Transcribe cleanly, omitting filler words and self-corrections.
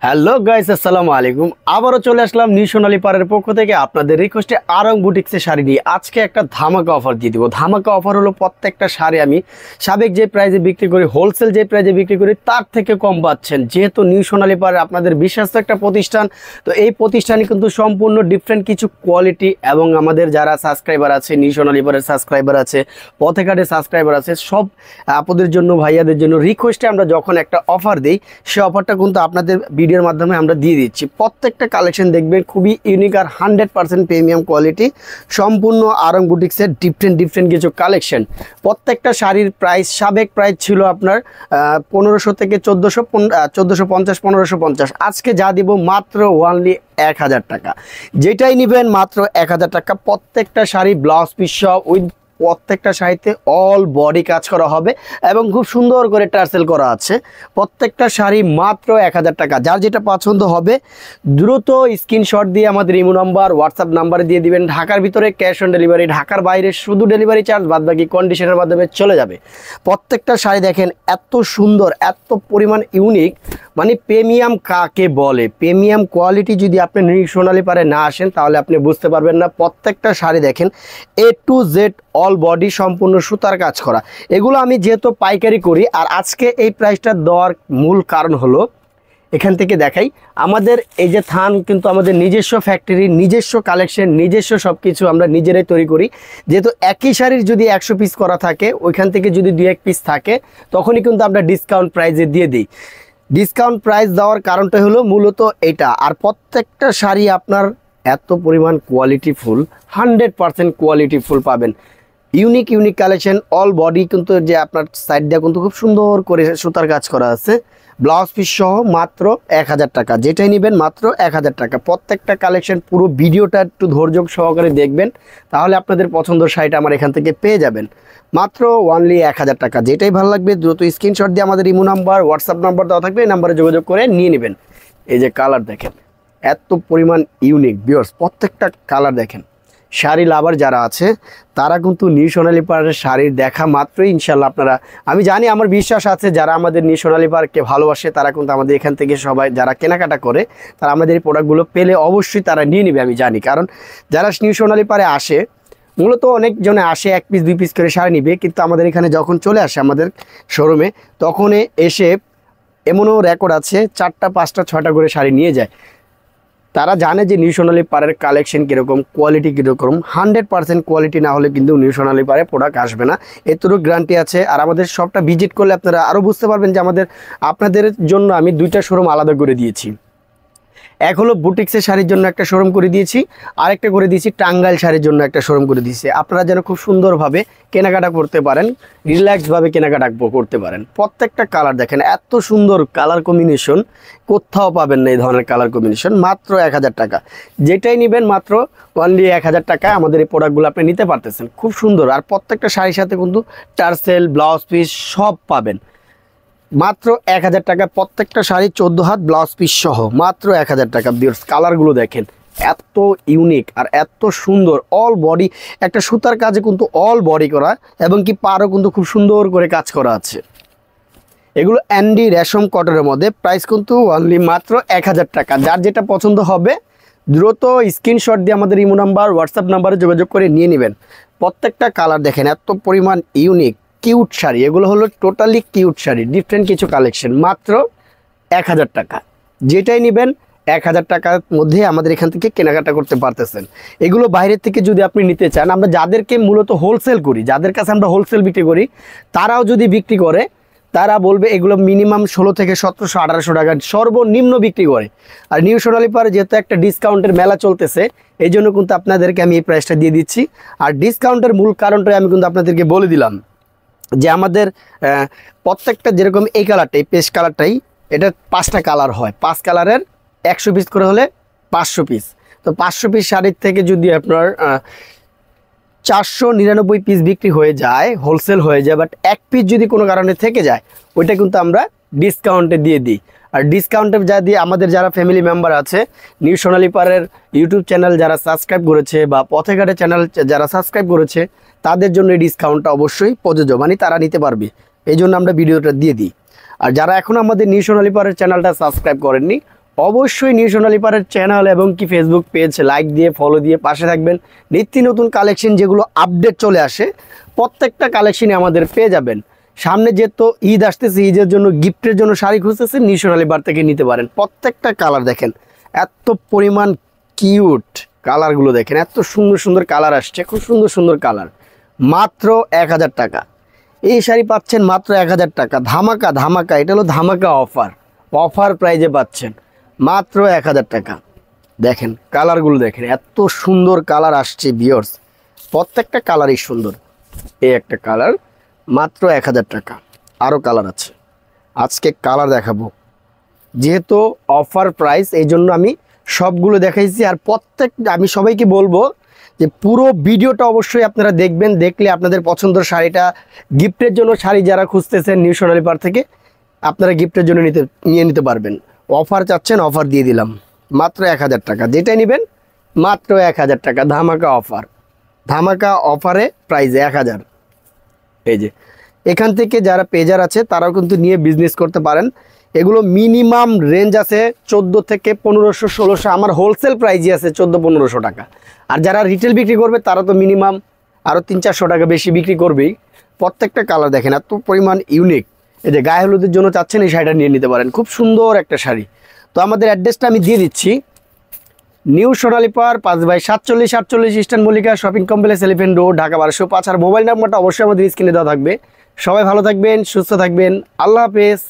Hello guys, আসসালামু আলাইকুম। আবারও চলে আসলাম নিউ সোনালী পাড়ের পক্ষ থেকে আপনাদের রিকোয়েস্টে আরং বুটিক্সের শাড়ি নিয়ে। আজকে একটা ধামাকা অফার দিয়ে দিব। ধামাকা অফার হলো, প্রত্যেকটা শাড়ি আমি সাবেক যে প্রাইজে বিক্রি করি, হোলসেল যে প্রাইজে বিক্রি করি তার থেকে কম পাচ্ছেন। যেহেতু নিউ সোনালী পাড়ে আপনাদের বিশ্বাস্ত একটা প্রতিষ্ঠান, তো এই প্রতিষ্ঠানে কিন্তু সম্পূর্ণ ডিফারেন্ট কিছু কোয়ালিটি এবং আমাদের যারা সাবস্ক্রাইবার আছে, নিউ সোনালী পাড়ের সাবস্ক্রাইবার আছে, পথেঘাটের সাবস্ক্রাইবার আছে, সব আপনাদের জন্য, ভাইয়াদের জন্য রিকোয়েস্টে আমরা যখন একটা অফার দিই, সে অফারটা কিন্তু আপনাদের ভিডিওর মাধ্যমে আমরা দিয়ে দিচ্ছি। প্রত্যেকটা কালেকশন দেখবেন খুবই ইউনিক আর 100% প্রিমিয়াম কোয়ালিটি, সম্পূর্ণ আরং বুটিক্সের ডিফারেন্ট কিছু কালেকশন। প্রত্যেকটা শাড়ির প্রাইস, সাবেক প্রাইস ছিল আপনার 1500 থেকে 1450, 1550। আজকে যা দিব মাত্র ওনলি 1000 টাকা। যেটাই নেবেন মাত্র 1000 টাকা। প্রত্যেকটা শাড়ি ব্লাউজ পিস সহ উইথ, প্রত্যেকটা শাড়িতে অল বডি কাজ করা হবে এবং খুব সুন্দর করে টার্সেল করা আছে। প্রত্যেকটা শাড়ি মাত্র 1000 টাকা। যার যেটা পছন্দ হবে দ্রুত স্ক্রিনশট দিয়ে আমাদের ইমো নাম্বার, হোয়াটসঅ্যাপ নাম্বারে দিয়ে দিবেন। ঢাকার ভিতরে ক্যাশ অন ডেলিভারি, ঢাকার বাইরে শুধু ডেলিভারি চার্জ, বাদবাকি কন্ডিশনের মাধ্যমে চলে যাবে। প্রত্যেকটা শাড়ি দেখেন এত সুন্দর, এত পরিমাণ ইউনিক, মানে প্রিমিয়াম কাকে বলে। প্রিমিয়াম কোয়ালিটি যদি আপনি নিউ সোনালী পাড়ে না আসেন তাহলে আপনি বুঝতে পারবেন না। প্রত্যেকটা শাড়ি দেখেন A to Z all body সম্পূর্ণ সুতার কাজ করা। এগুলো আমি যেহেতু পাইকারি করি, আর আজকে এই প্রাইসটা দেওয়ার মূল কারণ হলো, এখান থেকে দেখাই, আমাদের এই যে থান কিন্তু আমাদের নিজস্ব ফ্যাক্টরি, নিজস্ব কালেকশন, নিজস্ব সব কিছু আমরা নিজেরাই তৈরি করি। যেহেতু একই শাড়ির যদি 100 পিস করা থাকে, ওইখান থেকে যদি 2-1 পিস থাকে, তখনই কিন্তু আমরা ডিসকাউন্ট প্রাইসে দিয়ে দিই। ডিসকাউন্ট প্রাইস দেওয়ার কারণটা হলো মূলত এটা। আর প্রত্যেকটা শাড়ি আপনার এত পরিমাণ কোয়ালিটিফুল, 100% কোয়ালিটিফুল পাবেন। ইউনিক কালেকশন, অল বডি কিন্তু যে আপনার সাইড দিয়ে কিন্তু খুব সুন্দর করে সুতার কাজ করা আছে, ব্লাউজ পিস সহ মাত্র 1000 টাকা। যেটাই নেবেন মাত্র 1000 টাকা। প্রত্যেকটা কালেকশন পুরো ভিডিওটা একটু ধৈর্য সহকারে দেখবেন, তাহলে আপনাদের পছন্দের শাড়িটা আমার এখান থেকে পেয়ে যাবেন মাত্র অনলি 1000 টাকা। যেটাই ভালো লাগবে দ্রুত স্ক্রিনশট দিয়ে আমাদের ইমো নাম্বার, হোয়াটসঅ্যাপ নাম্বার দেওয়া থাকবে, এই নাম্বারে যোগাযোগ করে নিয়ে নেবেন। এই যে কালার দেখেন এত পরিমাণ ইউনিক ভিউয়ার্স, প্রত্যেকটা কালার দেখেন। শাড়ি লাভার যারা আছে তারা কিন্তু নিউ সোনালী পাড়ের শাড়ির দেখা মাত্রই ইনশাল্লাহ আপনারা, আমি জানি, আমার বিশ্বাস আছে যারা আমাদের নিউ সোনালী পাড়কে ভালোবাসে তারা কিন্তু আমাদের এখান থেকে সবাই যারা কেনাকাটা করে তারা আমাদের এই প্রোডাক্টগুলো পেলে অবশ্যই তারা নিয়ে নেবে, আমি জানি। কারণ যারা নিউ সোনালী পাড়ে আসে, মূলত অনেকজনে আসে 1 পিস 2 পিস করে শাড়ি নিবে, কিন্তু আমাদের এখানে যখন চলে আসে আমাদের শোরুমে, তখন এসে এমনও রেকর্ড আছে 4টা 5টা 6টা করে শাড়ি নিয়ে যায়। তারা জানে যে নিউ সোনালী পাড়ের কালেকশন কীরকম, কোয়ালিটি কীরকম। 100% কোয়ালিটি না হলে কিন্তু নিউ সোনালী পাড়ে প্রোডাক্ট আসবে না, এতটুকু গ্যারান্টি আছে। আর আমাদের শপটা ভিজিট করলে আপনারা আরও বুঝতে পারবেন যে আপনাদের জন্য আমি 2টা শোরুম আলাদা করে দিয়েছি। এক হলো বুটিক্সের শাড়ির জন্য একটা শোরুম করে দিয়েছি, আরেকটা করে দিয়েছি টাঙ্গাইল শাড়ির জন্য একটা শোরুম করে দিয়েছি। আপনারা যেন খুব সুন্দরভাবে কেনাকাটা করতে পারেন, রিল্যাক্সভাবে কেনাকাটা করতে পারেন। প্রত্যেকটা কালার দেখেন এত সুন্দর কালার কম্বিনেশন, কোথাও পাবেন না এই ধরনের কালার কম্বিনেশন। মাত্র 1000 টাকা। যেটাই নেবেন মাত্র অনলি 1000 টাকায় আমাদের এই প্রোডাক্টগুলো আপনি নিতে পারতেছেন। খুব সুন্দর। আর প্রত্যেকটা শাড়ির সাথে কিন্তু টার্সেল, ব্লাউজ পিস সব পাবেন মাত্র 1000 টাকা। প্রত্যেকটা শাড়ি 14 হাত ব্লাউজ পিস সহ মাত্র 1000 টাকা। কালারগুলো দেখেন এত ইউনিক আর এত সুন্দর। অল বডি একটা সুতার কাজে কিন্তু অল বডি করা, এবং কি পারও কিন্তু খুব সুন্দর করে কাজ করা আছে। এগুলো অ্যান্ডি রেশম কটনের মধ্যে। প্রাইস কিন্তু অনলি মাত্র 1000 টাকা। যার যেটা পছন্দ হবে দ্রুত স্ক্রিনশট দিয়ে আমাদের ইমো নাম্বার, হোয়াটসঅ্যাপ নাম্বারে যোগাযোগ করে নিয়ে নেবেন। প্রত্যেকটা কালার দেখেন এত পরিমাণ ইউনিক কিউট শাড়ি। এগুলো হলো টোটালি কিউট শাড়ি, ডিফারেন্ট কিছু কালেকশন। মাত্র 1000 টাকা। যেটাই নেবেন 1000 টাকার মধ্যে আমাদের এখান থেকে কেনাকাটা করতে পারতেছেন। এগুলো বাইরের থেকে যদি আপনি নিতে চান, আমরা যাদেরকে মূলত হোলসেল করি, যাদের কাছে আমরা হোলসেল বিক্রি করি, তারাও যদি বিক্রি করে তারা বলবে এগুলো মিনিমাম 16 থেকে 1700 1800 টাকা সর্বনিম্ন বিক্রি করে। আর নিউ সোনালী পাড়ে যেহেতু একটা ডিসকাউন্টের মেলা চলতেছে, এই জন্য কিন্তু আপনাদেরকে আমি এই প্রাইসটা দিয়ে দিচ্ছি। আর ডিসকাউন্টের মূল কারণটাই আমি কিন্তু আপনাদেরকে বলে দিলাম যে আমাদের প্রত্যেকটা, যেরকম এই কালারটা, এই পেস্ট কালারটাই, এটা 5টা কালার হয়, 5 কালারের 100 পিস করে হলে 500 পিস। তো 500 পিস শাড়ির থেকে যদি আপনার 499 পিস বিক্রি হয়ে যায়, হোলসেল হয়ে যায়, বাট 1 পিস যদি কোনো কারণে থেকে যায়, ওইটা কিন্তু আমরা ডিসকাউন্টে দিয়ে দিই। আর ডিসকাউন্টে যা দিয়ে আমাদের যারা ফ্যামিলি মেম্বার আছে, নিউ সোনালী পাড়ের ইউটিউব চ্যানেল যারা সাবস্ক্রাইব করেছে বা পথেঘাটের চ্যানেল যারা সাবস্ক্রাইব করেছে, তাদের জন্য এই ডিসকাউন্টটা অবশ্যই প্রযোজ্য, মানে তারা নিতে পারবে। এই জন্য আমরা ভিডিওটা দিয়ে দিই। আর যারা এখন আমাদের নিউ সোনালী পাড়ের চ্যানেলটা সাবস্ক্রাইব করেননি, অবশ্যই নিউ সোনালী পাড়ের চ্যানেল এবং কি ফেসবুক পেজ লাইক দিয়ে ফলো দিয়ে পাশে থাকবেন। নিত্য নতুন কালেকশন যেগুলো আপডেট চলে আসে প্রত্যেকটা কালেকশনই আমাদের পেয়ে যাবেন। সামনে যেহেতু ঈদ আসতেছে, ঈদের জন্য গিফটের জন্য শাড়ি খুঁজতেছেন, নিউ সোনালী পাড় থেকে নিতে পারেন। প্রত্যেকটা কালার দেখেন, এত পরিমাণ কিউট কালারগুলো দেখেন, এত সুন্দর সুন্দর কালার আসছে, খুব সুন্দর সুন্দর কালার। মাত্র 1000 টাকা এই শাড়ি পাচ্ছেন, মাত্র 1000 টাকা। ধামাকা ধামাকা, এটা হলো ধামাকা অফার, অফার প্রাইজে পাচ্ছেন মাত্র 1000 টাকা। দেখেন কালারগুলো দেখেন, এত সুন্দর কালার আসছে ভিউয়ার্স, প্রত্যেকটা কালারই সুন্দর। এই একটা কালার মাত্র 1000 টাকা। আরও কালার আছে, আজকে কালার দেখাবো। যেহেতু অফার প্রাইস এই জন্য আমি সবগুলো দেখাইছি। আর আমি সবাইকে বলবো যে পুরো ভিডিওটা অবশ্যই আপনারা দেখবেন, দেখলে আপনাদের পছন্দের শাড়িটা গিফটের জন্য, শাড়ি যারা খুঁজতেছেন নিউ সোনালী পাড় থেকে আপনারা গিফটের জন্য নিয়ে নিতে পারবেন। অফার চাচ্ছেন, অফার দিয়ে দিলাম মাত্র 1000 টাকা। যেটাই নেবেন মাত্র 1000 টাকা, ধামাকা অফার। ধামাকা অফারে প্রাইজে 1000। এই যে এখান থেকে যারা পেজার আছে তারাও কিন্তু নিয়ে বিজনেস করতে পারেন। এগুলো মিনিমাম রেঞ্জ আছে 14 থেকে 1500 1600, আমার হোলসেল প্রাইজই আছে 1400-1500 টাকা। আর যারা রিটেল বিক্রি করবে তারা তো মিনিমাম আরও 300-400 টাকা বেশি বিক্রি করবেই। প্রত্যেকটা কালার দেখেন এত পরিমাণ ইউনিক। এই যে গায়ে হলুদের জন্য চাচ্ছেন, এই শাড়িটা নিয়ে নিতে পারেন, খুব সুন্দর একটা শাড়ি। তো আমাদের অ্যাড্রেসটা আমি দিয়ে দিচ্ছি, নিউ সোনালী পাড় 5/47 eastern Mallika shopping complex, elephant road, Dhaka 1205। আর মোবাইল নাম্বারটা অবশ্যই আমাদের স্ক্রিনে দেওয়া থাকবে। সবাই ভালো থাকবেন, সুস্থ থাকবেন, আল্লাহ হাফেজ।